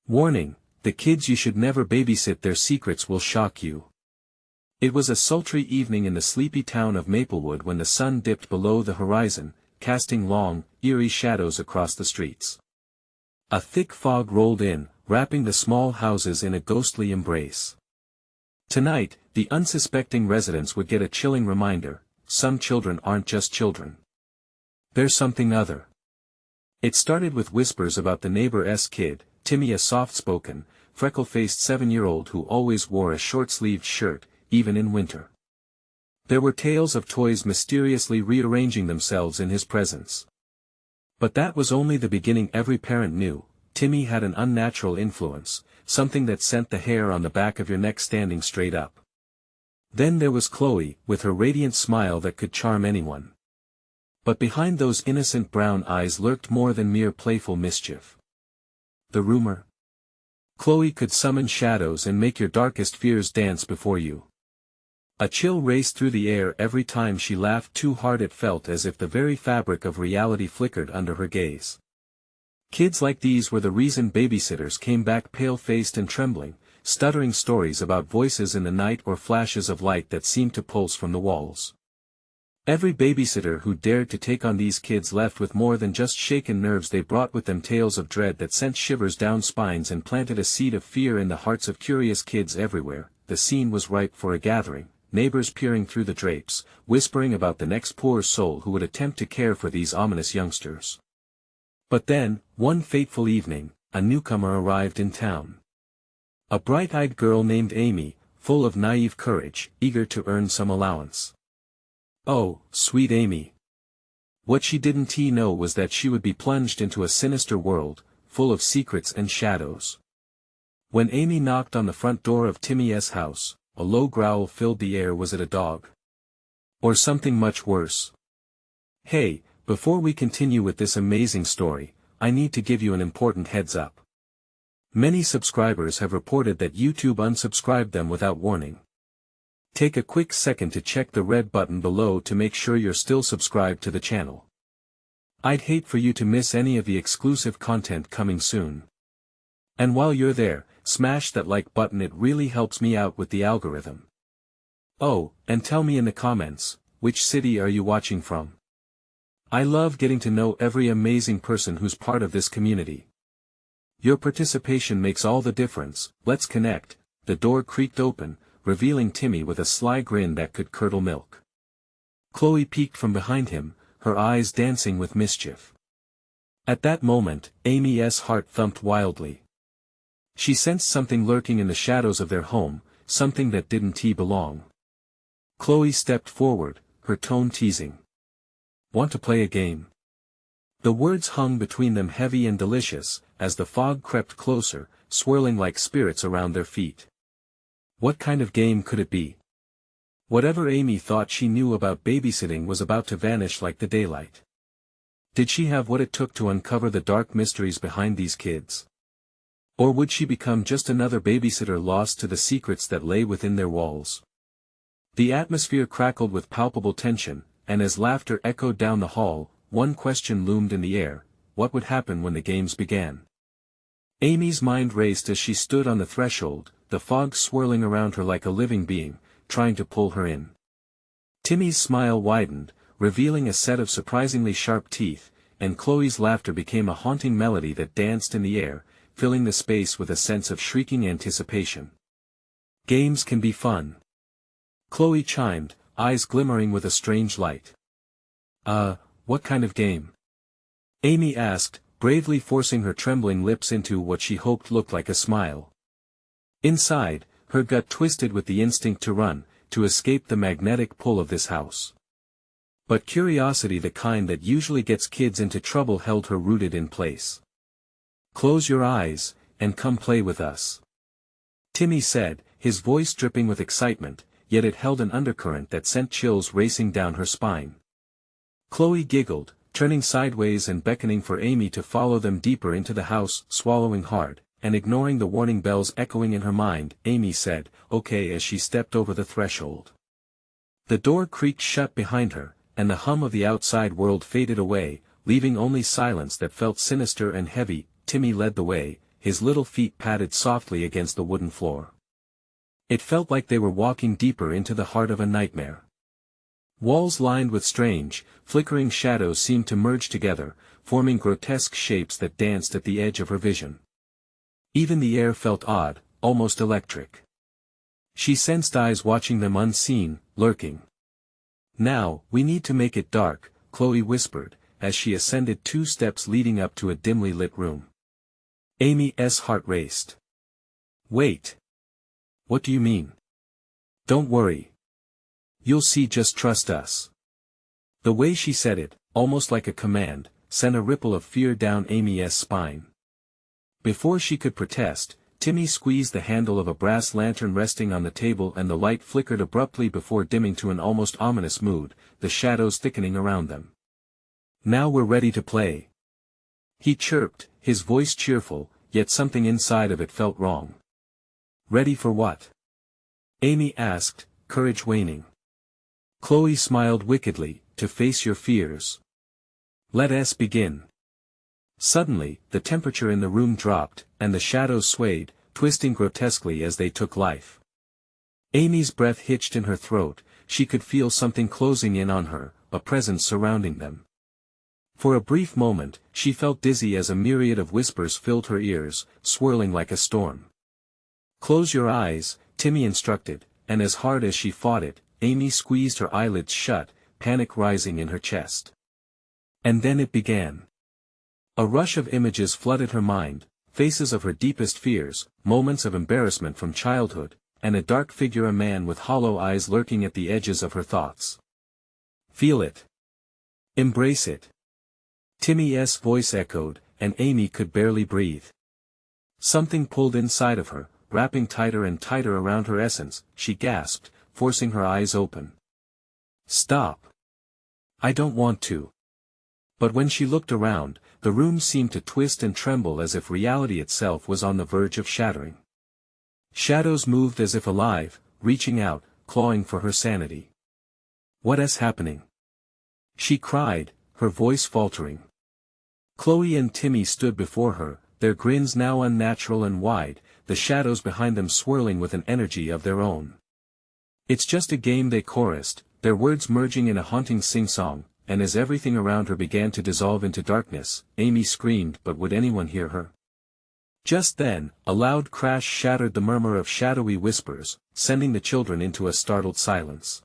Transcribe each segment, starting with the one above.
Warning, the kids you should never babysit, their secrets will shock you. It was a sultry evening in the sleepy town of Maplewood when the sun dipped below the horizon, casting long, eerie shadows across the streets. A thick fog rolled in, wrapping the small houses in a ghostly embrace. Tonight, the unsuspecting residents would get a chilling reminder: some children aren't just children. They're something other. It started with whispers about the neighbor's kid, Timmy, a soft-spoken, freckle-faced 7-year-old who always wore a short-sleeved shirt, even in winter. There were tales of toys mysteriously rearranging themselves in his presence. But that was only the beginning. Every parent knew, Timmy had an unnatural influence, something that sent the hair on the back of your neck standing straight up. Then there was Chloe, with her radiant smile that could charm anyone. But behind those innocent brown eyes lurked more than mere playful mischief. The rumor? Chloe could summon shadows and make your darkest fears dance before you. A chill raced through the air every time she laughed too hard. It felt as if the very fabric of reality flickered under her gaze. Kids like these were the reason babysitters came back pale-faced and trembling, stuttering stories about voices in the night or flashes of light that seemed to pulse from the walls. Every babysitter who dared to take on these kids left with more than just shaken nerves. They brought with them tales of dread that sent shivers down spines and planted a seed of fear in the hearts of curious kids everywhere. The scene was ripe for a gathering, neighbors peering through the drapes, whispering about the next poor soul who would attempt to care for these ominous youngsters. But then, one fateful evening, a newcomer arrived in town. A bright-eyed girl named Amy, full of naive courage, eager to earn some allowance. Oh, sweet Amy. What she didn't know was that she would be plunged into a sinister world, full of secrets and shadows. When Amy knocked on the front door of Timmy's house, a low growl filled the air. Was it a dog? Or something much worse? Hey, before we continue with this amazing story, I need to give you an important heads up. Many subscribers have reported that YouTube unsubscribed them without warning. Take a quick second to check the red button below to make sure you're still subscribed to the channel. I'd hate for you to miss any of the exclusive content coming soon. And while you're there, smash that like button. It really helps me out with the algorithm. Oh, and tell me in the comments, which city are you watching from? I love getting to know every amazing person who's part of this community. Your participation makes all the difference. Let's connect. The door creaked open, revealing Timmy with a sly grin that could curdle milk. Chloe peeked from behind him, her eyes dancing with mischief. At that moment, Amy's heart thumped wildly. She sensed something lurking in the shadows of their home, something that didn't belong. Chloe stepped forward, her tone teasing. Want to play a game? The words hung between them heavy and delicious, as the fog crept closer, swirling like spirits around their feet. What kind of game could it be? Whatever Amy thought she knew about babysitting was about to vanish like the daylight. Did she have what it took to uncover the dark mysteries behind these kids? Or would she become just another babysitter lost to the secrets that lay within their walls? The atmosphere crackled with palpable tension, and as laughter echoed down the hall, one question loomed in the air: what would happen when the games began? Amy's mind raced as she stood on the threshold, the fog swirling around her like a living being, trying to pull her in. Timmy's smile widened, revealing a set of surprisingly sharp teeth, and Chloe's laughter became a haunting melody that danced in the air, filling the space with a sense of shrieking anticipation. Games can be fun. Chloe chimed, eyes glimmering with a strange light. What kind of game? Amy asked, bravely forcing her trembling lips into what she hoped looked like a smile. Inside, her gut twisted with the instinct to run, to escape the magnetic pull of this house. But curiosity, the kind that usually gets kids into trouble, held her rooted in place. Close your eyes, and come play with us. Timmy said, his voice dripping with excitement, yet it held an undercurrent that sent chills racing down her spine. Chloe giggled, turning sideways and beckoning for Amy to follow them deeper into the house. Swallowing hard, and ignoring the warning bells echoing in her mind, Amy said, "Okay," as she stepped over the threshold. The door creaked shut behind her, and the hum of the outside world faded away, leaving only silence that felt sinister and heavy. Timmy led the way, his little feet padded softly against the wooden floor. It felt like they were walking deeper into the heart of a nightmare. Walls lined with strange, flickering shadows seemed to merge together, forming grotesque shapes that danced at the edge of her vision. Even the air felt odd, almost electric. She sensed eyes watching them unseen, lurking. "Now, we need to make it dark," Chloe whispered, as she ascended 2 steps leading up to a dimly lit room. Amy's heart raced. "Wait. What do you mean?" "Don't worry. You'll see, just trust us." The way she said it, almost like a command, sent a ripple of fear down Amy's spine. Before she could protest, Timmy squeezed the handle of a brass lantern resting on the table and the light flickered abruptly before dimming to an almost ominous mood, the shadows thickening around them. "Now we're ready to play," he chirped, his voice cheerful, yet something inside of it felt wrong. "Ready for what?" Amy asked, courage waning. Chloe smiled wickedly, "To face your fears. Let us begin." Suddenly, the temperature in the room dropped, and the shadows swayed, twisting grotesquely as they took life. Amy's breath hitched in her throat, she could feel something closing in on her, a presence surrounding them. For a brief moment, she felt dizzy as a myriad of whispers filled her ears, swirling like a storm. "Close your eyes," Timmy instructed, and as hard as she fought it, Amy squeezed her eyelids shut, panic rising in her chest. And then it began. A rush of images flooded her mind, faces of her deepest fears, moments of embarrassment from childhood, and a dark figure, a man with hollow eyes lurking at the edges of her thoughts. "Feel it. Embrace it." Timmy's voice echoed, and Amy could barely breathe. Something pulled inside of her, wrapping tighter and tighter around her essence, she gasped, forcing her eyes open. "Stop. I don't want to." But when she looked around, the room seemed to twist and tremble as if reality itself was on the verge of shattering. Shadows moved as if alive, reaching out, clawing for her sanity. "What is happening?" she cried, her voice faltering. Chloe and Timmy stood before her, their grins now unnatural and wide, the shadows behind them swirling with an energy of their own. "It's just a game," they chorused, their words merging in a haunting sing-song, and as everything around her began to dissolve into darkness, Amy screamed, but would anyone hear her? Just then, a loud crash shattered the murmur of shadowy whispers, sending the children into a startled silence.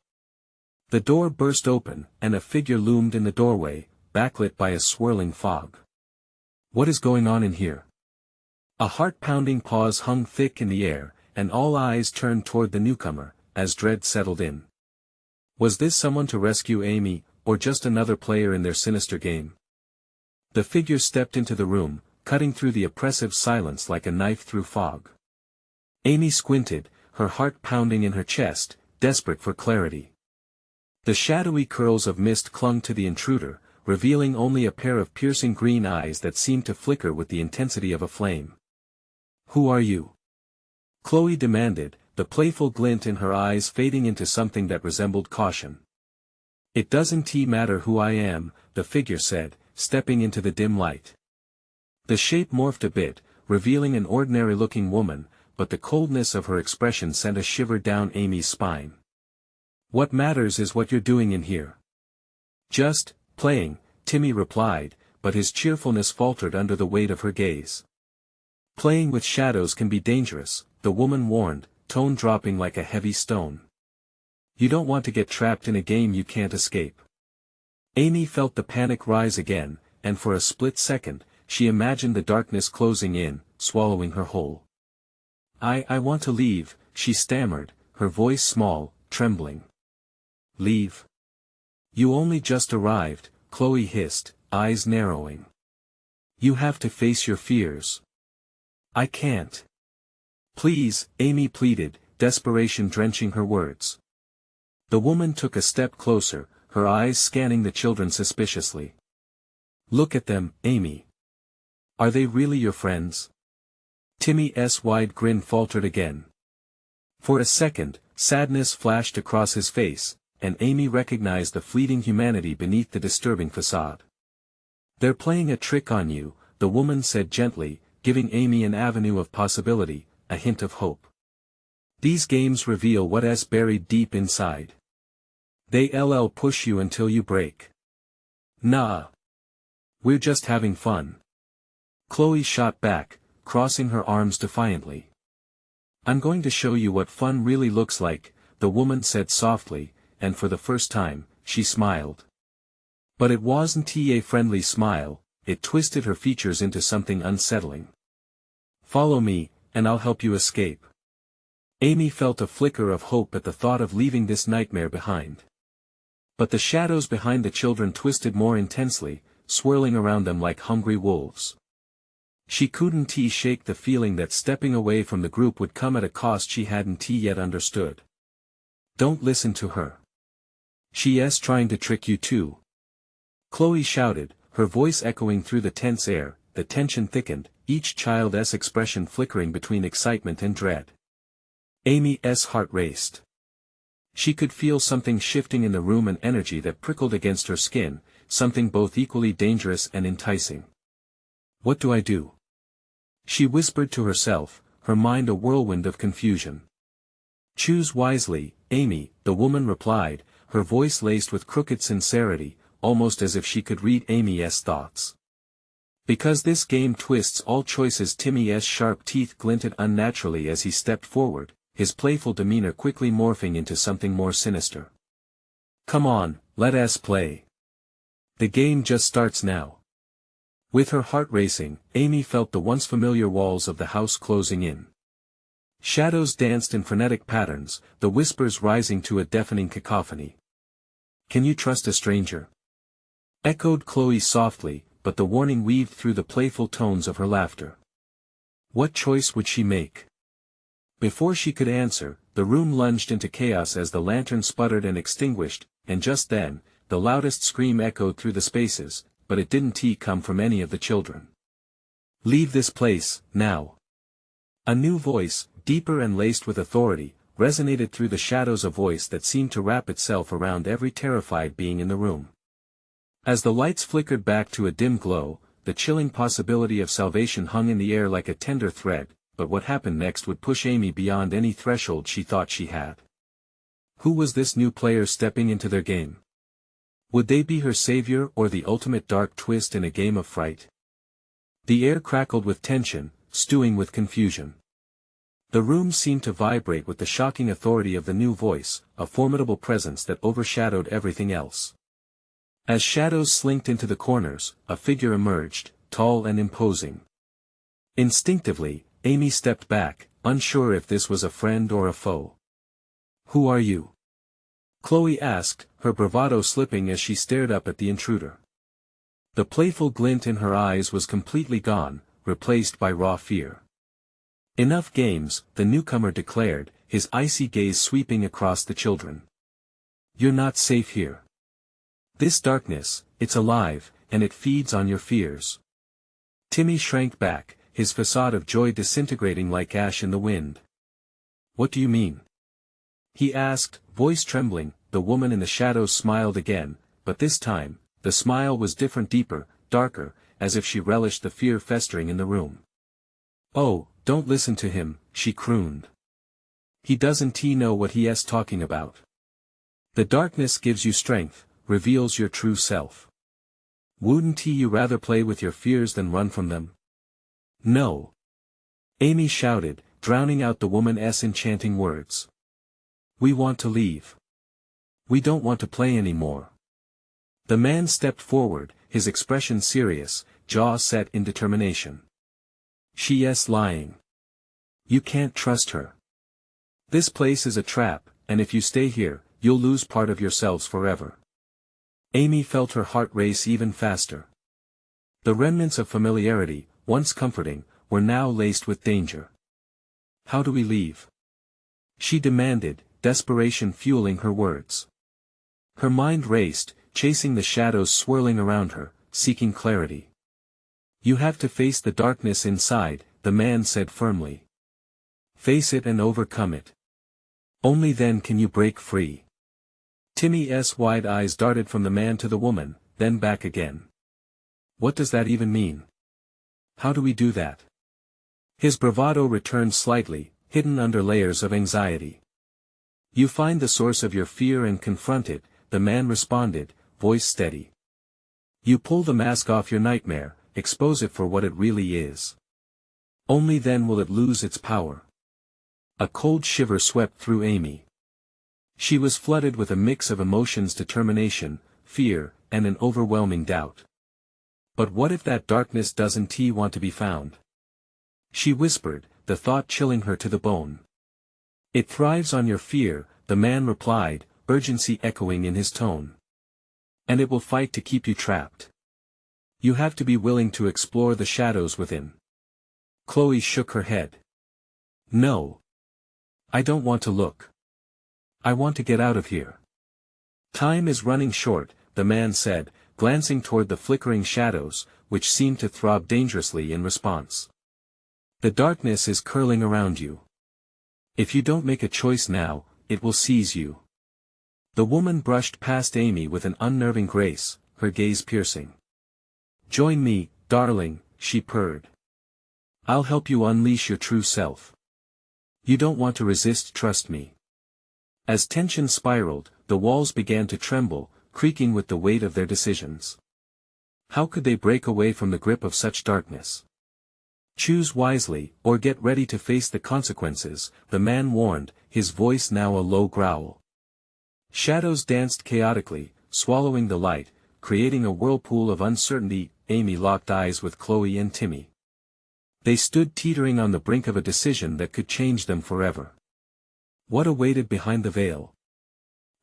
The door burst open, and a figure loomed in the doorway, backlit by a swirling fog. "What is going on in here?" A heart-pounding pause hung thick in the air, and all eyes turned toward the newcomer, as dread settled in. Was this someone to rescue Amy, or just another player in their sinister game? The figure stepped into the room, cutting through the oppressive silence like a knife through fog. Amy squinted, her heart pounding in her chest, desperate for clarity. The shadowy curls of mist clung to the intruder, revealing only a pair of piercing green eyes that seemed to flicker with the intensity of a flame. "Who are you?" Chloe demanded, the playful glint in her eyes fading into something that resembled caution. "It doesn't matter who I am," the figure said, stepping into the dim light. The shape morphed a bit, revealing an ordinary-looking woman, but the coldness of her expression sent a shiver down Amy's spine. "What matters is what you're doing in here." "Just playing," Timmy replied, but his cheerfulness faltered under the weight of her gaze. "Playing with shadows can be dangerous," the woman warned, tone dropping like a heavy stone. "You don't want to get trapped in a game you can't escape." Amy felt the panic rise again, and for a split second, she imagined the darkness closing in, swallowing her whole. I want to leave," she stammered, her voice small, trembling. "Leave? You only just arrived," Chloe hissed, eyes narrowing. "You have to face your fears." "I can't." "Please," Amy pleaded, desperation drenching her words. The woman took a step closer, her eyes scanning the children suspiciously. "Look at them, Amy. Are they really your friends?" Timmy's wide grin faltered again. For a second, sadness flashed across his face, and Amy recognized the fleeting humanity beneath the disturbing facade. "They're playing a trick on you," the woman said gently, giving Amy an avenue of possibility, a hint of hope. These games reveal what's buried deep inside. They'll push you until you break. Nah. We're just having fun. Chloe shot back, crossing her arms defiantly. I'm going to show you what fun really looks like, the woman said softly, and for the first time, she smiled. But it wasn't a friendly smile, it twisted her features into something unsettling. Follow me, and I'll help you escape. Amy felt a flicker of hope at the thought of leaving this nightmare behind. But the shadows behind the children twisted more intensely, swirling around them like hungry wolves. She couldn't shake the feeling that stepping away from the group would come at a cost she hadn't yet understood. Don't listen to her. She's trying to trick you too. Chloe shouted, her voice echoing through the tense air. The tension thickened, each child's expression flickering between excitement and dread. Amy's heart raced. She could feel something shifting in the room, an energy that prickled against her skin, something both equally dangerous and enticing. What do I do? She whispered to herself, her mind a whirlwind of confusion. Choose wisely, Amy, the woman replied, her voice laced with crooked sincerity, almost as if she could read Amy's thoughts. Because this game twists all choices. Timmy's sharp teeth glinted unnaturally as he stepped forward, his playful demeanor quickly morphing into something more sinister. Come on, let us play. The game just starts now. With her heart racing, Amy felt the once familiar walls of the house closing in. Shadows danced in frenetic patterns, the whispers rising to a deafening cacophony. Can you trust a stranger? Echoed Chloe softly, but the warning weaved through the playful tones of her laughter. What choice would she make? Before she could answer, the room lunged into chaos as the lantern sputtered and extinguished, and just then, the loudest scream echoed through the spaces, but it didn't come from any of the children. Leave this place, now. A new voice, deeper and laced with authority, resonated through the shadows, a voice that seemed to wrap itself around every terrified being in the room. As the lights flickered back to a dim glow, the chilling possibility of salvation hung in the air like a tender thread, but what happened next would push Amy beyond any threshold she thought she had. Who was this new player stepping into their game? Would they be her savior or the ultimate dark twist in a game of fright? The air crackled with tension, stewing with confusion. The room seemed to vibrate with the shocking authority of the new voice, a formidable presence that overshadowed everything else. As shadows slinked into the corners, a figure emerged, tall and imposing. Instinctively, Amy stepped back, unsure if this was a friend or a foe. Who are you? Chloe asked, her bravado slipping as she stared up at the intruder. The playful glint in her eyes was completely gone, replaced by raw fear. Enough games, the newcomer declared, his icy gaze sweeping across the children. You're not safe here. This darkness, it's alive, and it feeds on your fears. Timmy shrank back, his facade of joy disintegrating like ash in the wind. What do you mean? He asked, voice trembling. The woman in the shadows smiled again, but this time, the smile was different, deeper, darker, as if she relished the fear festering in the room. Oh, don't listen to him, she crooned. He doesn't know what he's talking about. The darkness gives you strength, reveals your true self. Wouldn't you rather play with your fears than run from them? No. Amy shouted, drowning out the woman's enchanting words. We want to leave. We don't want to play anymore. The man stepped forward, his expression serious, jaw set in determination. She's lying. You can't trust her. This place is a trap, and if you stay here, you'll lose part of yourselves forever. Amy felt her heart race even faster. The remnants of familiarity, once comforting, were now laced with danger. How do we leave? She demanded, desperation fueling her words. Her mind raced, chasing the shadows swirling around her, seeking clarity. You have to face the darkness inside, the man said firmly. Face it and overcome it. Only then can you break free. Timmy's wide eyes darted from the man to the woman, then back again. What does that even mean? How do we do that? His bravado returned slightly, hidden under layers of anxiety. You find the source of your fear and confront it, the man responded, voice steady. You pull the mask off your nightmare, expose it for what it really is. Only then will it lose its power. A cold shiver swept through Amy. She was flooded with a mix of emotions: determination, fear, and an overwhelming doubt. But what if that darkness doesn't want to be found? She whispered, the thought chilling her to the bone. It thrives on your fear, the man replied, urgency echoing in his tone. And it will fight to keep you trapped. You have to be willing to explore the shadows within. Chloe shook her head. No. I don't want to look. I want to get out of here. Time is running short, the man said, glancing toward the flickering shadows, which seemed to throb dangerously in response. The darkness is curling around you. If you don't make a choice now, it will seize you. The woman brushed past Amy with an unnerving grace, her gaze piercing. Join me, darling, she purred. I'll help you unleash your true self. You don't want to resist, trust me. As tension spiraled, the walls began to tremble, creaking with the weight of their decisions. How could they break away from the grip of such darkness? Choose wisely, or get ready to face the consequences, the man warned, his voice now a low growl. Shadows danced chaotically, swallowing the light, creating a whirlpool of uncertainty. Amy locked eyes with Chloe and Timmy. They stood teetering on the brink of a decision that could change them forever. What awaited behind the veil?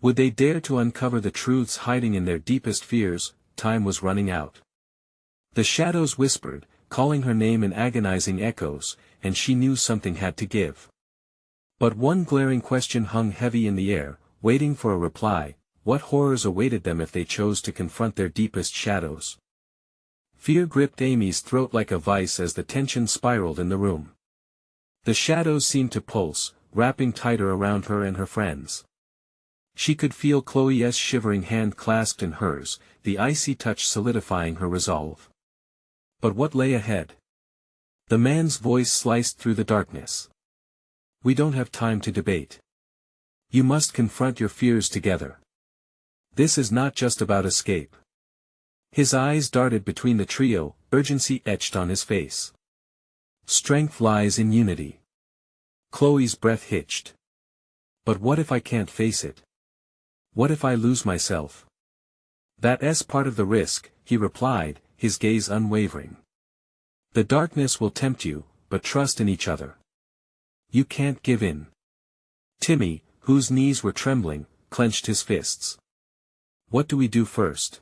Would they dare to uncover the truths hiding in their deepest fears? Time was running out. The shadows whispered, calling her name in agonizing echoes, and she knew something had to give. But one glaring question hung heavy in the air, waiting for a reply: what horrors awaited them if they chose to confront their deepest shadows? Fear gripped Amy's throat like a vice as the tension spiraled in the room. The shadows seemed to pulse, wrapping tighter around her and her friends. She could feel Chloe's shivering hand clasped in hers, the icy touch solidifying her resolve. But what lay ahead? The man's voice sliced through the darkness. We don't have time to debate. You must confront your fears together. This is not just about escape. His eyes darted between the trio, urgency etched on his face. Strength lies in unity. Chloe's breath hitched. But what if I can't face it? What if I lose myself? That's part of the risk, he replied, his gaze unwavering. The darkness will tempt you, but trust in each other. You can't give in. Timmy, whose knees were trembling, clenched his fists. What do we do first?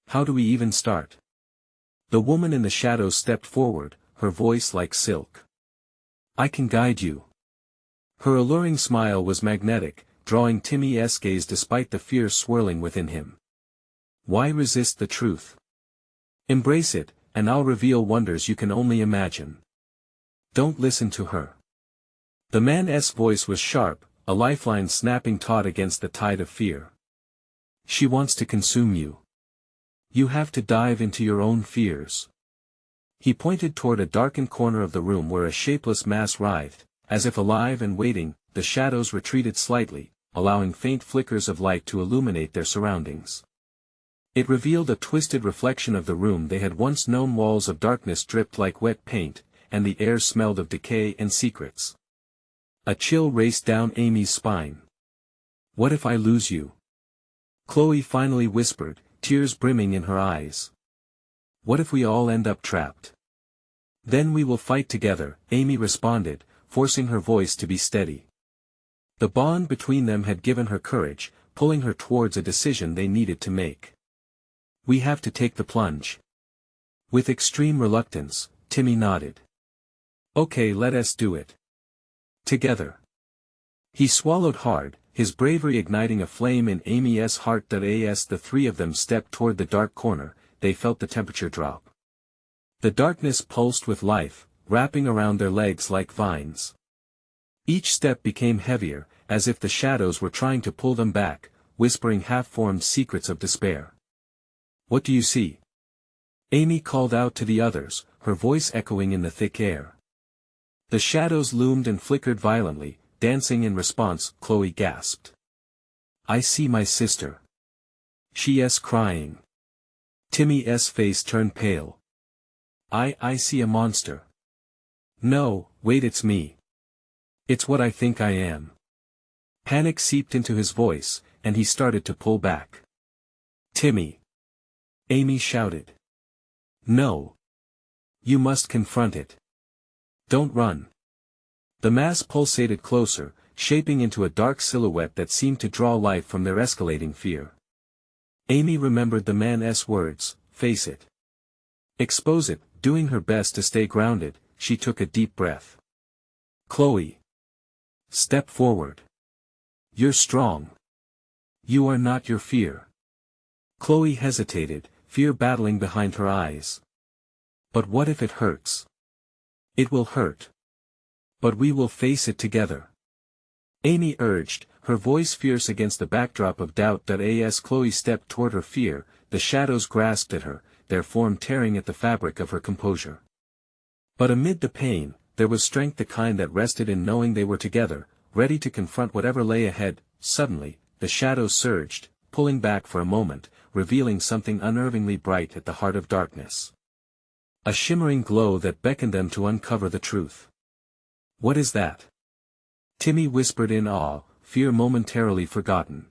How do we even start? The woman in the shadows stepped forward, her voice like silk. I can guide you. Her alluring smile was magnetic, drawing Timmy's gaze despite the fear swirling within him. Why resist the truth? Embrace it, and I'll reveal wonders you can only imagine. Don't listen to her. The man's voice was sharp, a lifeline snapping taut against the tide of fear. She wants to consume you. You have to dive into your own fears. He pointed toward a darkened corner of the room where a shapeless mass writhed, as if alive and waiting. The shadows retreated slightly, allowing faint flickers of light to illuminate their surroundings. It revealed a twisted reflection of the room they had once known. Walls of darkness dripped like wet paint, and the air smelled of decay and secrets. A chill raced down Amy's spine. What if I lose you? Chloe finally whispered, tears brimming in her eyes. What if we all end up trapped? Then we will fight together, Amy responded, forcing her voice to be steady. The bond between them had given her courage, pulling her towards a decision they needed to make. We have to take the plunge. With extreme reluctance, Timmy nodded. Okay, let us do it. Together. He swallowed hard, his bravery igniting a flame in Amy's heart. As the three of them stepped toward the dark corner, they felt the temperature drop. The darkness pulsed with life, wrapping around their legs like vines. Each step became heavier, as if the shadows were trying to pull them back, whispering half-formed secrets of despair. What do you see? Amy called out to the others, her voice echoing in the thick air. The shadows loomed and flickered violently, dancing in response. Chloe gasped. I see my sister. She's crying. Timmy's face turned pale. I see a monster. No, wait, it's me. It's what I think I am. Panic seeped into his voice, and he started to pull back. Timmy! Amy shouted. No. You must confront it. Don't run. The mass pulsated closer, shaping into a dark silhouette that seemed to draw life from their escalating fear. Amy remembered the man's words, face it. Expose it. Doing her best to stay grounded, she took a deep breath. Chloe. Step forward. You're strong. You are not your fear. Chloe hesitated, fear battling behind her eyes. But what if it hurts? It will hurt. But we will face it together. Amy urged, her voice fierce against the backdrop of doubt. As Chloe stepped toward her fear, the shadows grasped at her, their form tearing at the fabric of her composure. But amid the pain, there was strength, the kind that rested in knowing they were together, ready to confront whatever lay ahead. Suddenly, the shadows surged, pulling back for a moment, revealing something unnervingly bright at the heart of darkness. A shimmering glow that beckoned them to uncover the truth. What is that? Timmy whispered in awe, fear momentarily forgotten.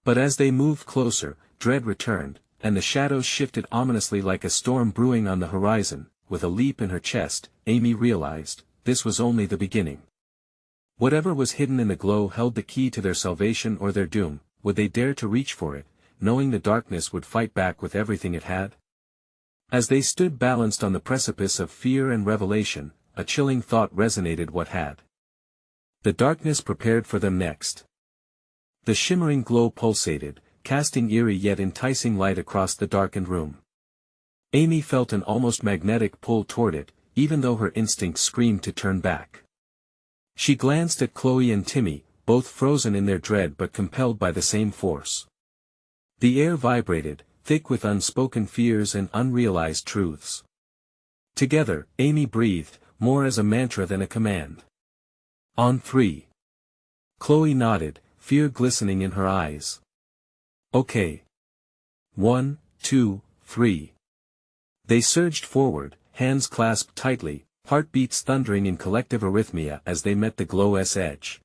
But as they moved closer, dread returned, and the shadows shifted ominously like a storm brewing on the horizon. With a leap in her chest, Amy realized, this was only the beginning. Whatever was hidden in the glow held the key to their salvation or their doom. Would they dare to reach for it, knowing the darkness would fight back with everything it had? As they stood balanced on the precipice of fear and revelation, a chilling thought resonated. What had the darkness prepared for them next? The shimmering glow pulsated, casting eerie yet enticing light across the darkened room. Amy felt an almost magnetic pull toward it, even though her instincts screamed to turn back. She glanced at Chloe and Timmy, both frozen in their dread but compelled by the same force. The air vibrated, thick with unspoken fears and unrealized truths. Together, Amy breathed, more as a mantra than a command. On three. Chloe nodded, fear glistening in her eyes. Okay. 1, 2, 3. They surged forward, hands clasped tightly, heartbeats thundering in collective arrhythmia as they met the glow's edge.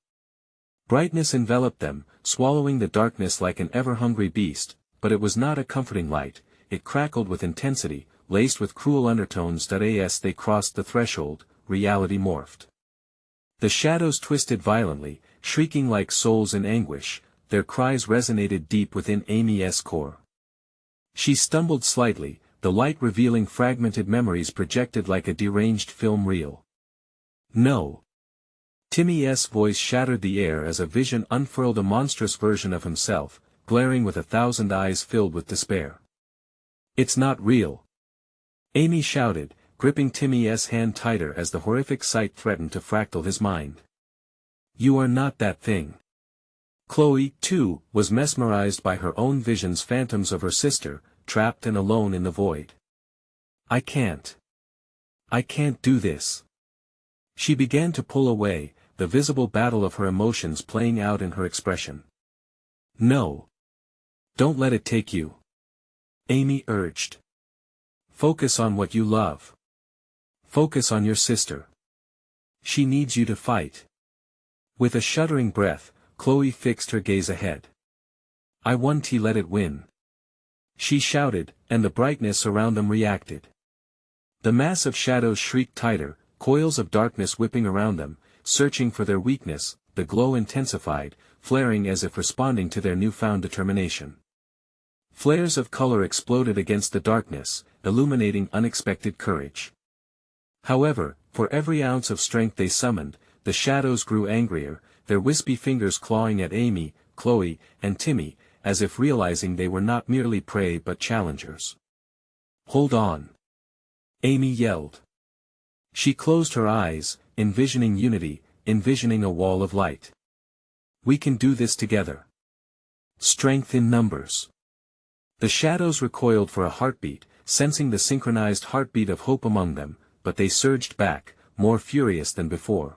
Brightness enveloped them, swallowing the darkness like an ever-hungry beast, but it was not a comforting light. It crackled with intensity, laced with cruel undertones. As they crossed the threshold, reality morphed. The shadows twisted violently, shrieking like souls in anguish, their cries resonated deep within Amy's core. She stumbled slightly, the light revealing fragmented memories projected like a deranged film reel. No. Timmy's voice shattered the air as a vision unfurled, a monstrous version of himself, glaring with 1,000 eyes filled with despair. It's not real. Amy shouted, gripping Timmy's hand tighter as the horrific sight threatened to fractal his mind. You are not that thing. Chloe, too, was mesmerized by her own visions, phantoms of her sister, trapped and alone in the void. I can't do this. She began to pull away, the visible battle of her emotions playing out in her expression. No. Don't let it take you. Amy urged. Focus on what you love. Focus on your sister. She needs you to fight. With a shuddering breath, Chloe fixed her gaze ahead. I want to let it win. She shouted, and the brightness around them reacted. The mass of shadows shrieked tighter, coils of darkness whipping around them, searching for their weakness. The glow intensified, flaring as if responding to their newfound determination. Flares of color exploded against the darkness, illuminating unexpected courage. However, for every ounce of strength they summoned, the shadows grew angrier, their wispy fingers clawing at Amy, Chloe, and Timmy, as if realizing they were not merely prey but challengers. Hold on. Amy yelled. She closed her eyes, envisioning unity, envisioning a wall of light. We can do this together. Strength in numbers. The shadows recoiled for a heartbeat, sensing the synchronized heartbeat of hope among them, but they surged back, more furious than before.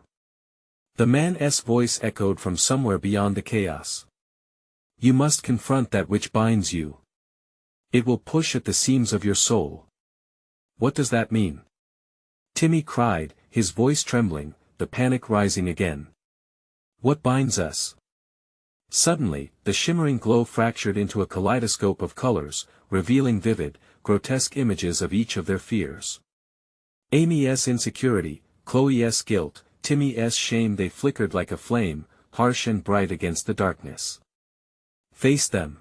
The man's voice echoed from somewhere beyond the chaos. You must confront that which binds you. It will push at the seams of your soul. What does that mean? Timmy cried, his voice trembling, the panic rising again. What binds us? Suddenly, the shimmering glow fractured into a kaleidoscope of colors, revealing vivid, grotesque images of each of their fears. Amy's insecurity, Chloe's guilt, Timmy's shame. They flickered like a flame, harsh and bright against the darkness. Face them.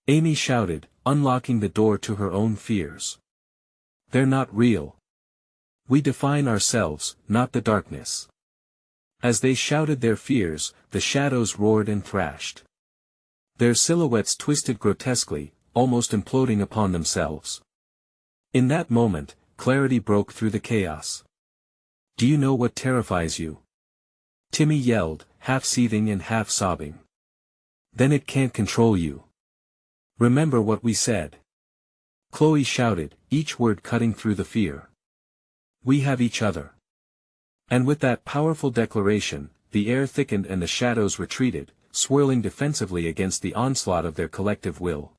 Amy shouted, unlocking the door to her own fears. They're not real. We define ourselves, not the darkness. As they shouted their fears, the shadows roared and thrashed. Their silhouettes twisted grotesquely, almost imploding upon themselves. In that moment, clarity broke through the chaos. Do you know what terrifies you? Timmy yelled, half seething and half sobbing. Then it can't control you. Remember what we said. Chloe shouted, each word cutting through the fear. We have each other. And with that powerful declaration, the air thickened and the shadows retreated, swirling defensively against the onslaught of their collective will.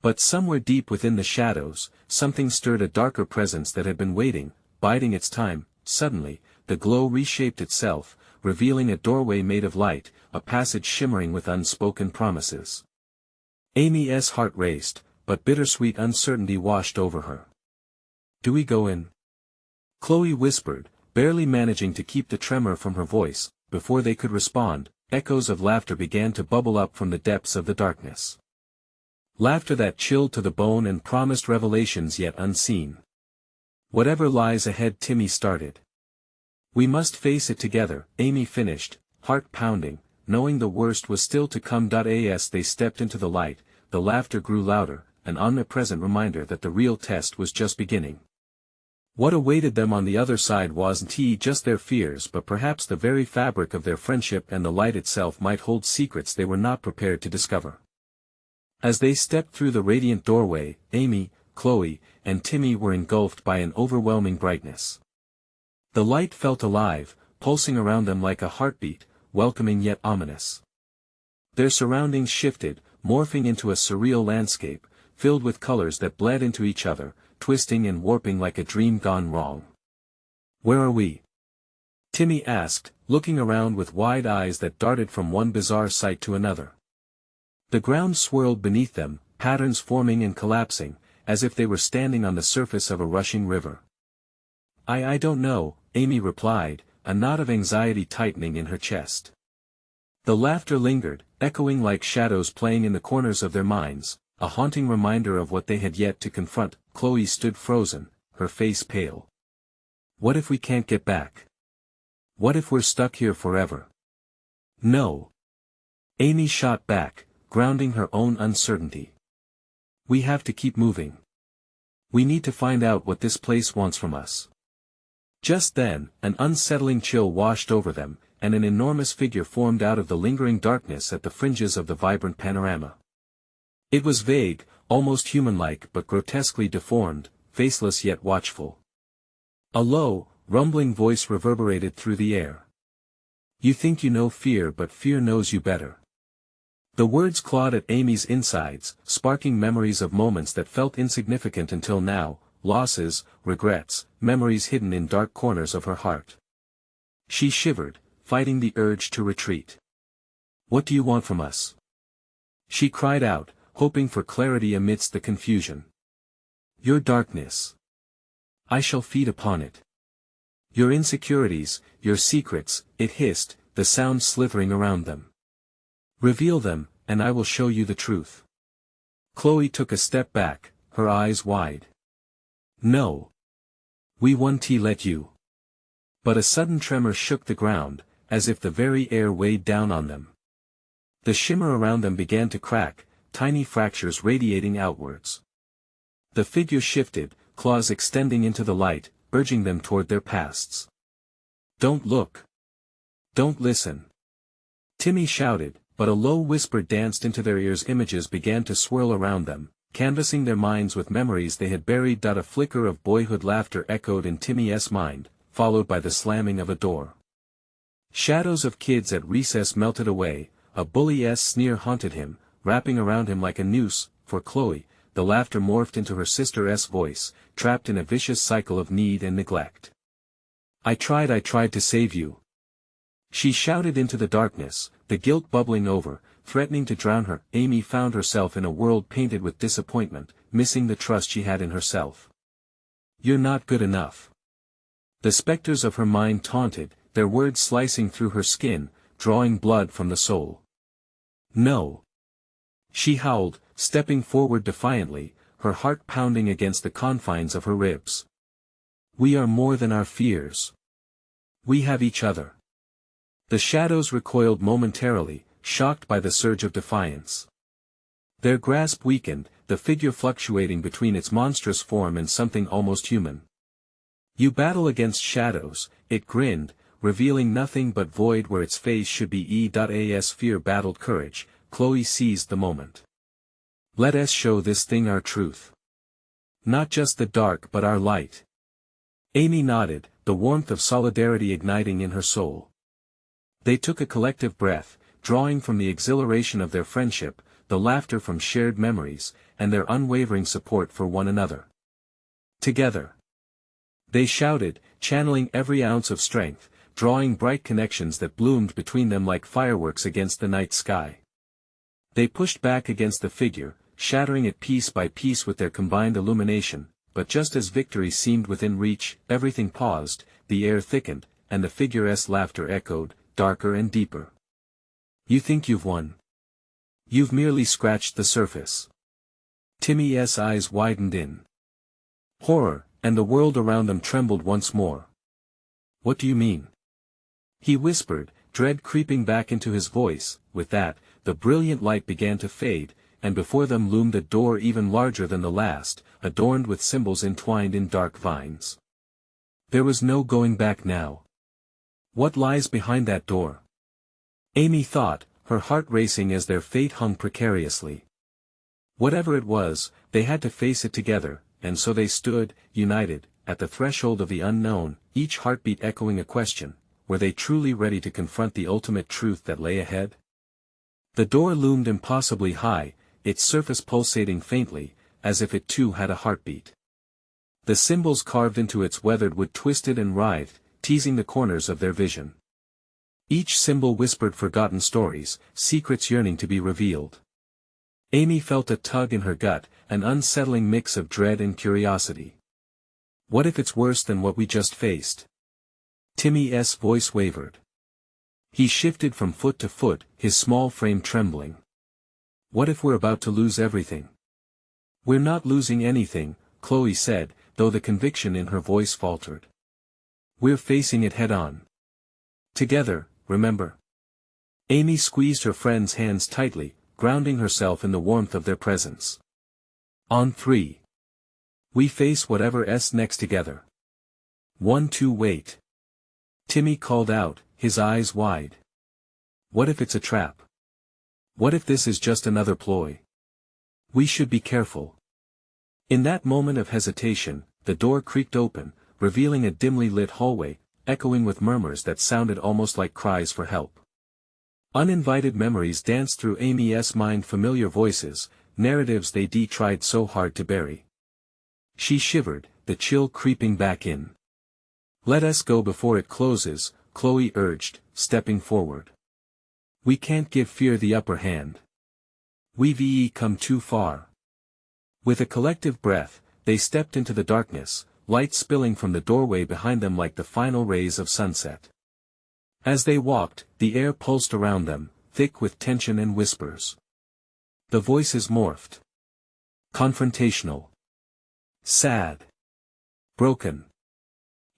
But somewhere deep within the shadows, something stirred, a darker presence that had been waiting, biding its time. Suddenly, the glow reshaped itself, revealing a doorway made of light, a passage shimmering with unspoken promises. Amy's heart raced, but bittersweet uncertainty washed over her. Do we go in? Chloe whispered, barely managing to keep the tremor from her voice. Before they could respond, echoes of laughter began to bubble up from the depths of the darkness. Laughter that chilled to the bone and promised revelations yet unseen. Whatever lies ahead, Timmy started. We must face it together, Amy finished, heart pounding, knowing the worst was still to come. As they stepped into the light, the laughter grew louder, an omnipresent reminder that the real test was just beginning. What awaited them on the other side wasn't just their fears, but perhaps the very fabric of their friendship, and the light itself might hold secrets they were not prepared to discover. As they stepped through the radiant doorway, Amy, Chloe, and Timmy were engulfed by an overwhelming brightness. The light felt alive, pulsing around them like a heartbeat, welcoming yet ominous. Their surroundings shifted, morphing into a surreal landscape, filled with colors that bled into each other, twisting and warping like a dream gone wrong. Where are we? Timmy asked, looking around with wide eyes that darted from one bizarre sight to another. The ground swirled beneath them, patterns forming and collapsing, as if they were standing on the surface of a rushing river. I don't know, Amy replied, a knot of anxiety tightening in her chest. The laughter lingered, echoing like shadows playing in the corners of their minds, a haunting reminder of what they had yet to confront. Chloe stood frozen, her face pale. What if we can't get back? What if we're stuck here forever? No. Amy shot back, grounding her own uncertainty. We have to keep moving. We need to find out what this place wants from us. Just then, an unsettling chill washed over them, and an enormous figure formed out of the lingering darkness at the fringes of the vibrant panorama. It was vague, almost human-like but grotesquely deformed, faceless yet watchful. A low, rumbling voice reverberated through the air. You think you know fear, but fear knows you better. The words clawed at Amy's insides, sparking memories of moments that felt insignificant until now, losses, regrets, memories hidden in dark corners of her heart. She shivered, fighting the urge to retreat. What do you want from us? She cried out, hoping for clarity amidst the confusion. Your darkness. I shall feed upon it. Your insecurities, your secrets, it hissed, the sound slithering around them. Reveal them, and I will show you the truth. Chloe took a step back, her eyes wide. No. We won't let you. But a sudden tremor shook the ground, as if the very air weighed down on them. The shimmer around them began to crack, tiny fractures radiating outwards. The figure shifted, claws extending into the light, urging them toward their pasts. Don't look. Don't listen. Timmy shouted, but a low whisper danced into their ears. Images began to swirl around them, canvassing their minds with memories they had buried. A flicker of boyhood laughter echoed in Timmy's mind, followed by the slamming of a door. Shadows of kids at recess melted away, a bully's sneer haunted him, wrapping around him like a noose. For Chloe, the laughter morphed into her sister's voice, trapped in a vicious cycle of need and neglect. I tried to save you," she shouted into the darkness, the guilt bubbling over, threatening to drown her. Amy found herself in a world painted with disappointment, missing the trust she had in herself. "You're not good enough." The specters of her mind taunted, their words slicing through her skin, drawing blood from the soul. "No," she howled, stepping forward defiantly, her heart pounding against the confines of her ribs. "We are more than our fears. We have each other." The shadows recoiled momentarily, shocked by the surge of defiance. Their grasp weakened, the figure fluctuating between its monstrous form and something almost human. "You battle against shadows," it grinned, revealing nothing but void where its face should be. As fear battled courage, Chloe seized the moment. "Let us show this thing our truth. Not just the dark but our light." Amy nodded, the warmth of solidarity igniting in her soul. They took a collective breath, drawing from the exhilaration of their friendship, the laughter from shared memories, and their unwavering support for one another. Together, they shouted, channeling every ounce of strength, drawing bright connections that bloomed between them like fireworks against the night sky. They pushed back against the figure, shattering it piece by piece with their combined illumination, but just as victory seemed within reach, everything paused, the air thickened, and the figure's laughter echoed, darker and deeper. "You think you've won? You've merely scratched the surface." Timmy's eyes widened in horror, and the world around them trembled once more. "What do you mean?" he whispered, dread creeping back into his voice. With that, the brilliant light began to fade, and before them loomed a door even larger than the last, adorned with symbols entwined in dark vines. There was no going back now. What lies behind that door? Amy thought, her heart racing as their fate hung precariously. Whatever it was, they had to face it together, and so they stood, united, at the threshold of the unknown, each heartbeat echoing a question: were they truly ready to confront the ultimate truth that lay ahead? The door loomed impossibly high, its surface pulsating faintly, as if it too had a heartbeat. The symbols carved into its weathered wood twisted and writhed, teasing the corners of their vision. Each symbol whispered forgotten stories, secrets yearning to be revealed. Amy felt a tug in her gut, an unsettling mix of dread and curiosity. What if it's worse than what we just faced? Timmy's voice wavered. He shifted from foot to foot, his small frame trembling. What if we're about to lose everything? We're not losing anything, Chloe said, though the conviction in her voice faltered. We're facing it head-on. Together, remember? Amy squeezed her friend's hands tightly, grounding herself in the warmth of their presence. On 3. We face whatever's next together. 1, 2, wait. Timmy called out, his eyes wide. What if it's a trap? What if this is just another ploy? We should be careful. In that moment of hesitation, the door creaked open, revealing a dimly lit hallway, echoing with murmurs that sounded almost like cries for help. Uninvited memories danced through Amy's mind, familiar voices, narratives they'd tried so hard to bury. She shivered, the chill creeping back in. Let us go before it closes, Chloe urged, stepping forward. We can't give fear the upper hand. We've come too far. With a collective breath, they stepped into the darkness, light spilling from the doorway behind them like the final rays of sunset. As they walked, the air pulsed around them, thick with tension and whispers. The voices morphed. Confrontational. Sad. Broken.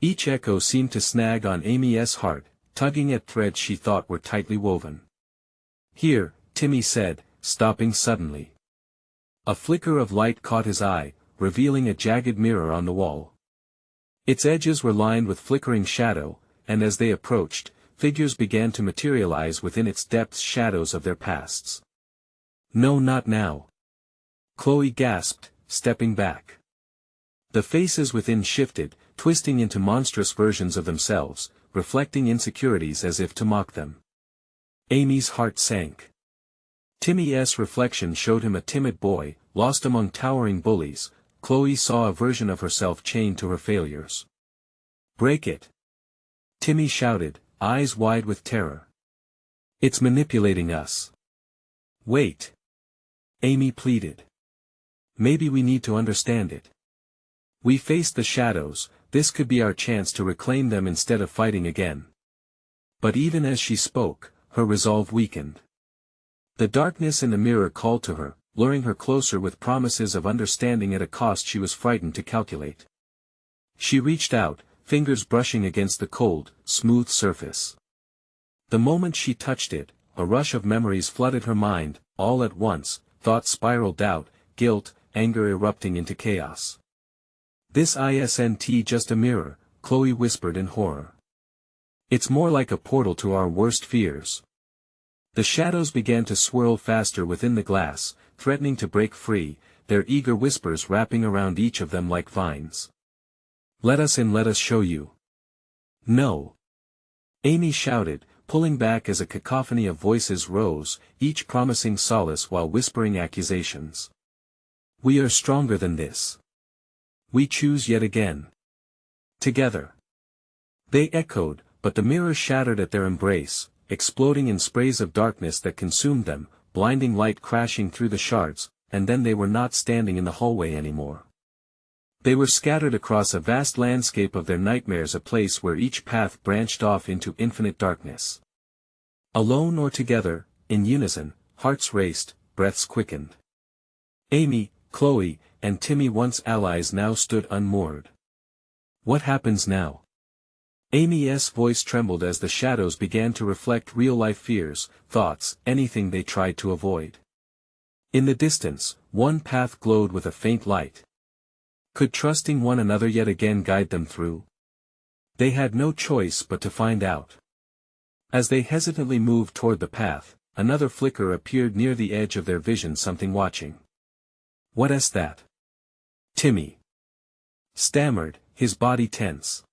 Each echo seemed to snag on Amy's heart, tugging at threads she thought were tightly woven. Here, Timmy said, stopping suddenly. A flicker of light caught his eye, revealing a jagged mirror on the wall. Its edges were lined with flickering shadow, and as they approached, figures began to materialize within its depths, shadows of their pasts. No, not now. Chloe gasped, stepping back. The faces within shifted, twisting into monstrous versions of themselves, reflecting insecurities as if to mock them. Amy's heart sank. Timmy's reflection showed him a timid boy, lost among towering bullies. Chloe saw a version of herself chained to her failures. "Break it!" Timmy shouted, eyes wide with terror. "It's manipulating us." "Wait!" Amy pleaded. "Maybe we need to understand it. We faced the shadows, this could be our chance to reclaim them instead of fighting again." But even as she spoke, her resolve weakened. The darkness in the mirror called to her, luring her closer with promises of understanding at a cost she was frightened to calculate. She reached out, fingers brushing against the cold, smooth surface. The moment she touched it, a rush of memories flooded her mind. All at once, thoughts spiraled out, guilt, anger erupting into chaos. "This isn't just a mirror," Chloe whispered in horror. "It's more like a portal to our worst fears." The shadows began to swirl faster within the glass, threatening to break free, their eager whispers wrapping around each of them like vines. "Let us in, let us show you." "No!" Amy shouted, pulling back as a cacophony of voices rose, each promising solace while whispering accusations. "We are stronger than this. We choose yet again. Together." They echoed, but the mirror shattered at their embrace, exploding in sprays of darkness that consumed them, blinding light crashing through the shards, and then they were not standing in the hallway anymore. They were scattered across a vast landscape of their nightmares, a place where each path branched off into infinite darkness. Alone or together, in unison, hearts raced, breaths quickened. Amy, Chloe, and Timmy, once allies, now stood unmoored. What happens now? Amy's voice trembled as the shadows began to reflect real-life fears, thoughts, anything they tried to avoid. In the distance, one path glowed with a faint light. Could trusting one another yet again guide them through? They had no choice but to find out. As they hesitantly moved toward the path, another flicker appeared near the edge of their vision, something watching. "What's that?" Timmy stammered, his body tense.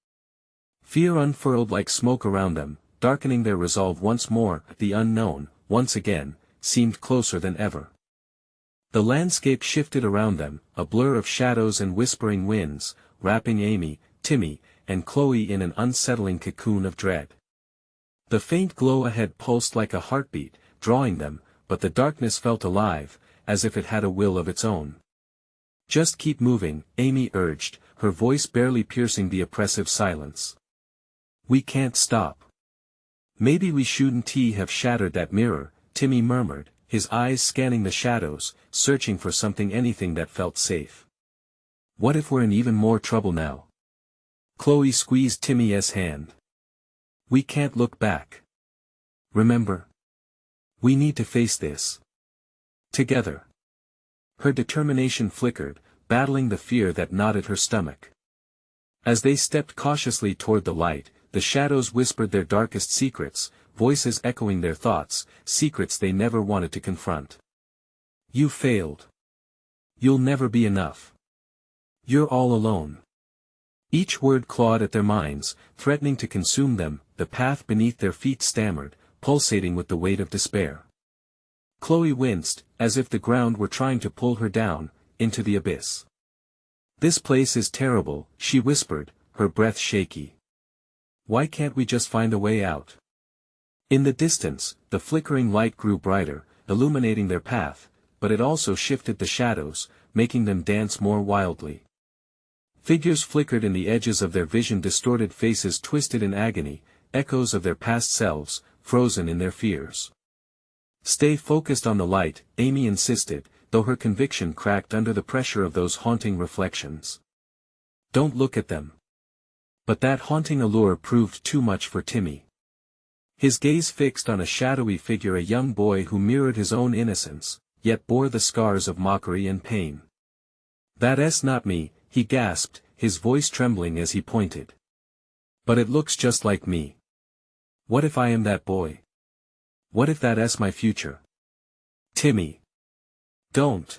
Fear unfurled like smoke around them, darkening their resolve once more. The unknown, once again, seemed closer than ever. The landscape shifted around them, a blur of shadows and whispering winds, wrapping Amy, Timmy, and Chloe in an unsettling cocoon of dread. The faint glow ahead pulsed like a heartbeat, drawing them, but the darkness felt alive, as if it had a will of its own. "Just keep moving," Amy urged, her voice barely piercing the oppressive silence. "We can't stop." "Maybe we shouldn't have shattered that mirror," Timmy murmured, his eyes scanning the shadows, searching for something, anything that felt safe. "What if we're in even more trouble now?" Chloe squeezed Timmy's hand. "We can't look back. Remember? We need to face this. Together." Her determination flickered, battling the fear that knotted her stomach. As they stepped cautiously toward the light, the shadows whispered their darkest secrets, voices echoing their thoughts, secrets they never wanted to confront. "You failed. You'll never be enough. You're all alone." Each word clawed at their minds, threatening to consume them. The path beneath their feet stammered, pulsating with the weight of despair. Chloe winced, as if the ground were trying to pull her down, into the abyss. "This place is terrible," she whispered, her breath shaky. "Why can't we just find a way out?" In the distance, the flickering light grew brighter, illuminating their path, but it also shifted the shadows, making them dance more wildly. Figures flickered in the edges of their vision, distorted faces twisted in agony, echoes of their past selves, frozen in their fears. "Stay focused on the light," Amy insisted, though her conviction cracked under the pressure of those haunting reflections. "Don't look at them." But that haunting allure proved too much for Timmy. His gaze fixed on a shadowy figure, a young boy who mirrored his own innocence, yet bore the scars of mockery and pain. "That's not me," he gasped, his voice trembling as he pointed. "But it looks just like me. What if I am that boy? What if that's my future?" "Timmy! Don't!"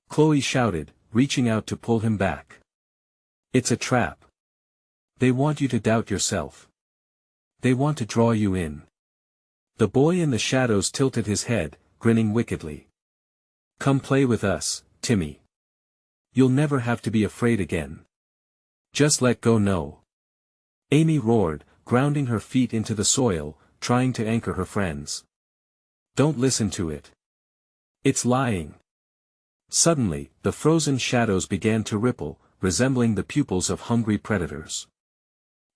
Chloe shouted, reaching out to pull him back. "It's a trap." They want you to doubt yourself. They want to draw you in. The boy in the shadows tilted his head, grinning wickedly. Come play with us, Timmy. You'll never have to be afraid again. Just let go no. Amy roared, grounding her feet into the soil, trying to anchor her friends. Don't listen to it. It's lying. Suddenly, the frozen shadows began to ripple, resembling the pupils of hungry predators.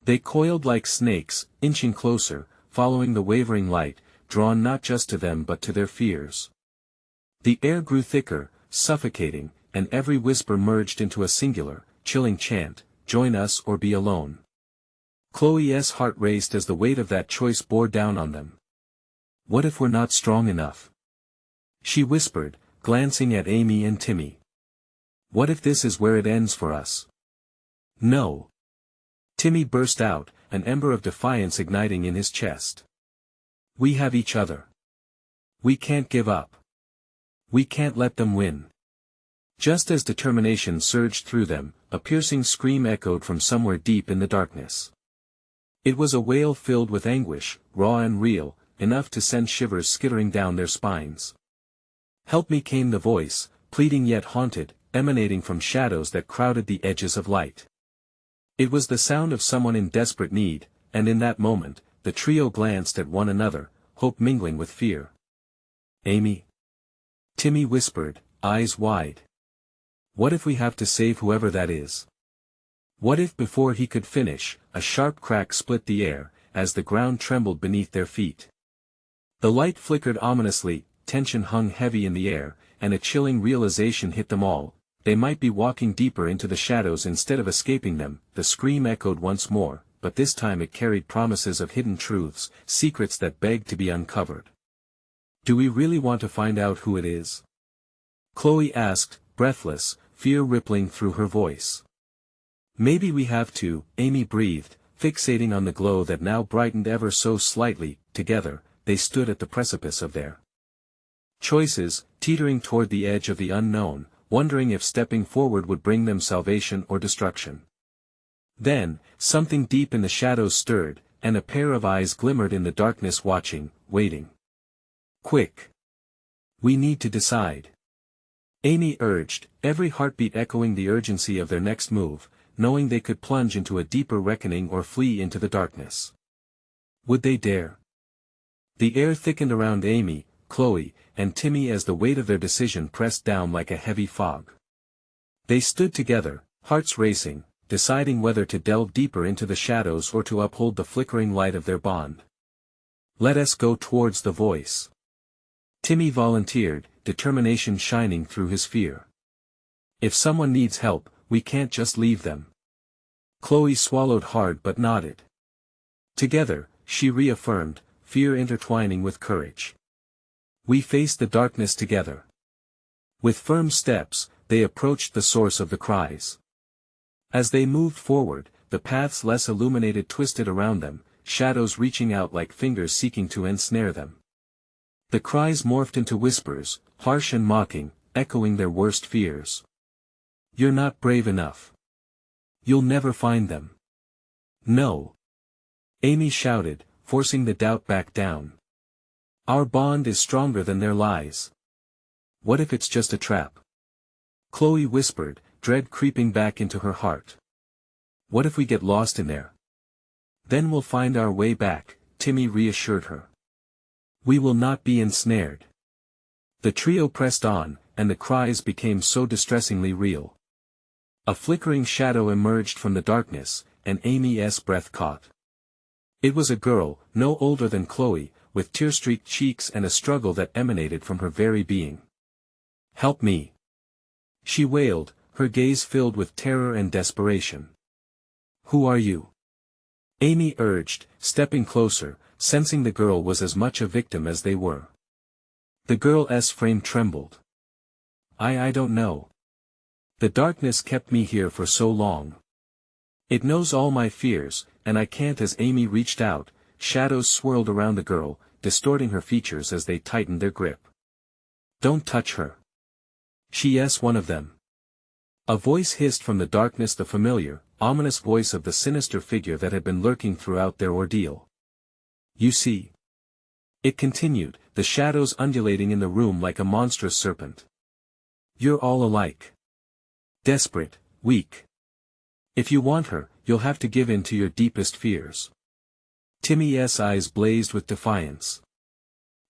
They coiled like snakes, inching closer, following the wavering light, drawn not just to them but to their fears. The air grew thicker, suffocating, and every whisper merged into a singular, chilling chant, join us or be alone. Chloe's heart raced as the weight of that choice bore down on them. What if we're not strong enough? She whispered, glancing at Amy and Timmy. What if this is where it ends for us? No. Timmy burst out, an ember of defiance igniting in his chest. We have each other. We can't give up. We can't let them win. Just as determination surged through them, a piercing scream echoed from somewhere deep in the darkness. It was a wail filled with anguish, raw and real, enough to send shivers skittering down their spines. Help me, came the voice, pleading yet haunted, emanating from shadows that crowded the edges of light. It was the sound of someone in desperate need, and in that moment, the trio glanced at one another, hope mingling with fear. Amy? Timmy whispered, eyes wide. What if we have to save whoever that is? What if before he could finish, a sharp crack split the air, as the ground trembled beneath their feet? The light flickered ominously, tension hung heavy in the air, and a chilling realization hit them all. They might be walking deeper into the shadows instead of escaping them. The scream echoed once more, but this time it carried promises of hidden truths, secrets that begged to be uncovered. Do we really want to find out who it is? Chloe asked, breathless, fear rippling through her voice. Maybe we have to, Amy breathed, fixating on the glow that now brightened ever so slightly. Together, they stood at the precipice of their choices, teetering toward the edge of the unknown, wondering if stepping forward would bring them salvation or destruction. Then, something deep in the shadows stirred, and a pair of eyes glimmered in the darkness, watching, waiting. Quick! We need to decide. Amy urged, every heartbeat echoing the urgency of their next move, knowing they could plunge into a deeper reckoning or flee into the darkness. Would they dare? The air thickened around Amy, Chloe, and Timmy as the weight of their decision pressed down like a heavy fog. They stood together, hearts racing, deciding whether to delve deeper into the shadows or to uphold the flickering light of their bond. Let us go towards the voice. Timmy volunteered, determination shining through his fear. If someone needs help, we can't just leave them. Chloe swallowed hard but nodded. Together, she reaffirmed, fear intertwining with courage. We face the darkness together. With firm steps, they approached the source of the cries. As they moved forward, the paths less illuminated twisted around them, shadows reaching out like fingers seeking to ensnare them. The cries morphed into whispers, harsh and mocking, echoing their worst fears. You're not brave enough. You'll never find them. No. Amy shouted, forcing the doubt back down. Our bond is stronger than their lies. What if it's just a trap? Chloe whispered, dread creeping back into her heart. What if we get lost in there? Then we'll find our way back, Timmy reassured her. We will not be ensnared. The trio pressed on, and the cries became so distressingly real. A flickering shadow emerged from the darkness, and Amy's breath caught. It was a girl, no older than Chloe, with tear-streaked cheeks and a struggle that emanated from her very being. Help me! She wailed, her gaze filled with terror and desperation. Who are you? Amy urged, stepping closer, sensing the girl was as much a victim as they were. The girl's frame trembled. I don't know. The darkness kept me here for so long. It knows all my fears, and I can't. As Amy reached out, shadows swirled around the girl, distorting her features as they tightened their grip. Don't touch her. She's one of them. A voice hissed from the darkness, the familiar, ominous voice of the sinister figure that had been lurking throughout their ordeal. "You see," it continued, the shadows undulating in the room like a monstrous serpent. "You're all alike. Desperate, weak. If you want her, you'll have to give in to your deepest fears." Timmy's eyes blazed with defiance.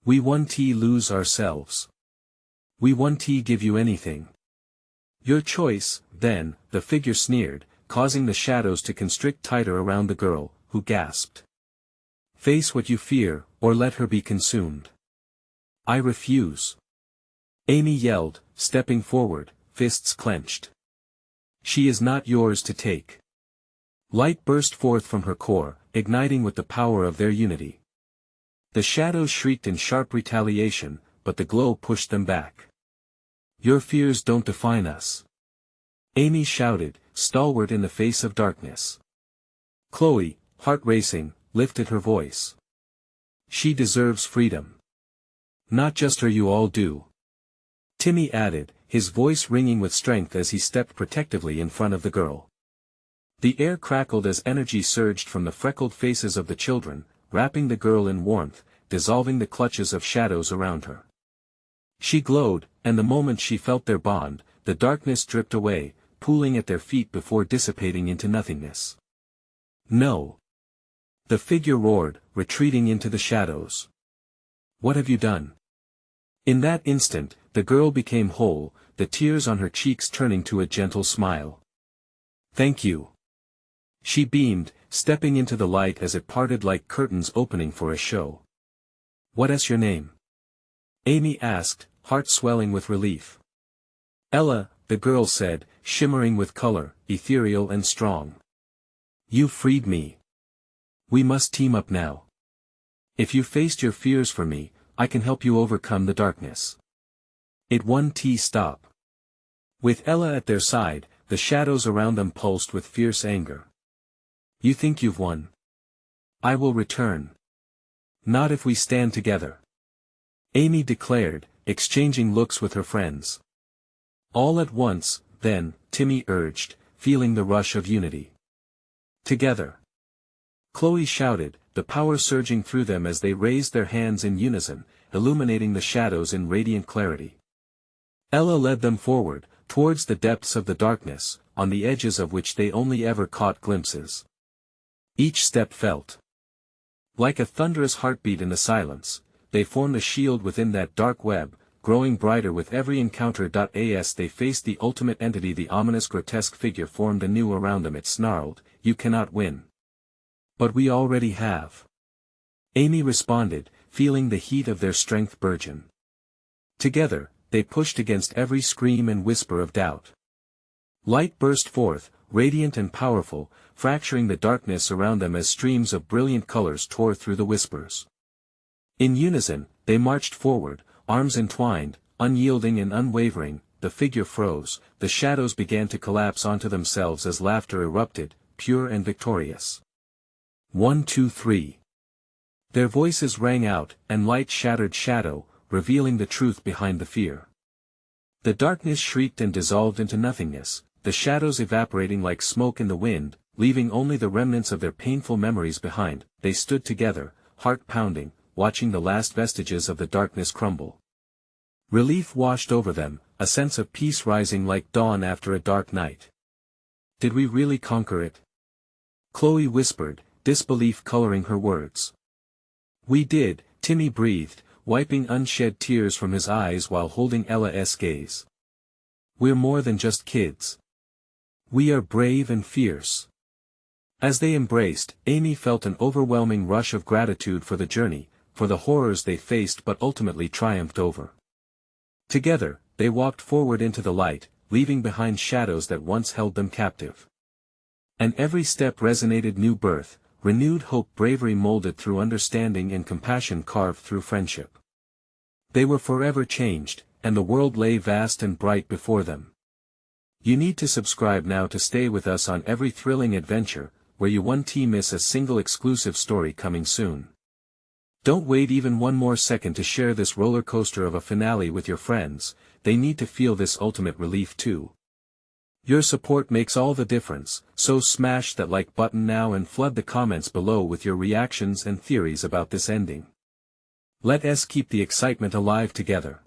"We won't lose ourselves. We won't give you anything." "Your choice, then," the figure sneered, causing the shadows to constrict tighter around the girl, who gasped. "Face what you fear, or let her be consumed." "I refuse," Amy yelled, stepping forward, fists clenched. "She is not yours to take." Light burst forth from her core, igniting with the power of their unity. The shadows shrieked in sharp retaliation, but the glow pushed them back. "Your fears don't define us," Amy shouted, stalwart in the face of darkness. Chloe, heart racing, lifted her voice. "She deserves freedom. Not just her, you all do," Timmy added, his voice ringing with strength as he stepped protectively in front of the girl. The air crackled as energy surged from the freckled faces of the children, wrapping the girl in warmth, dissolving the clutches of shadows around her. She glowed, and the moment she felt their bond, the darkness dripped away, pooling at their feet before dissipating into nothingness. "No!" the figure roared, retreating into the shadows. "What have you done?" In that instant, the girl became whole, the tears on her cheeks turning to a gentle smile. "Thank you." She beamed, stepping into the light as it parted like curtains opening for a show. "What's your name?" Amy asked, heart swelling with relief. "Ella," the girl said, shimmering with color, ethereal and strong. "You freed me. We must team up now. If you faced your fears for me, I can help you overcome the darkness." It won't stop. With Ella at their side, the shadows around them pulsed with fierce anger. "You think you've won? I will return. Not if we stand together," Amy declared, exchanging looks with her friends. "All at once, then," Timmy urged, feeling the rush of unity. "Together!" Chloe shouted, the power surging through them as they raised their hands in unison, illuminating the shadows in radiant clarity. Ella led them forward, towards the depths of the darkness, on the edges of which they only ever caught glimpses. Each step felt like a thunderous heartbeat in the silence. They formed a shield within that dark web, growing brighter with every encounter. As they faced the ultimate entity, the ominous grotesque figure formed anew around them. It snarled, "You cannot win." "But we already have," Amy responded, feeling the heat of their strength burgeon. Together, they pushed against every scream and whisper of doubt. Light burst forth, radiant and powerful, fracturing the darkness around them as streams of brilliant colors tore through the whispers. In unison, they marched forward, arms entwined, unyielding and unwavering. The figure froze, the shadows began to collapse onto themselves as laughter erupted, pure and victorious. 1, 2, 3. Their voices rang out, and light shattered shadow, revealing the truth behind the fear. The darkness shrieked and dissolved into nothingness, the shadows evaporating like smoke in the wind, leaving only the remnants of their painful memories behind. They stood together, heart pounding, watching the last vestiges of the darkness crumble. Relief washed over them, a sense of peace rising like dawn after a dark night. "Did we really conquer it?" Chloe whispered, disbelief coloring her words. "We did," Timmy breathed, wiping unshed tears from his eyes while holding Ella's gaze. "We're more than just kids. We are brave and fierce." As they embraced, Amy felt an overwhelming rush of gratitude for the journey, for the horrors they faced but ultimately triumphed over. Together, they walked forward into the light, leaving behind shadows that once held them captive. And every step resonated new birth, renewed hope, bravery molded through understanding, and compassion carved through friendship. They were forever changed, and the world lay vast and bright before them. You need to subscribe now to stay with us on every thrilling adventure, where you won't miss a single exclusive story coming soon. Don't wait even one more second to share this roller coaster of a finale with your friends. They need to feel this ultimate relief too. Your support makes all the difference, so smash that like button now and flood the comments below with your reactions and theories about this ending. Let us keep the excitement alive together.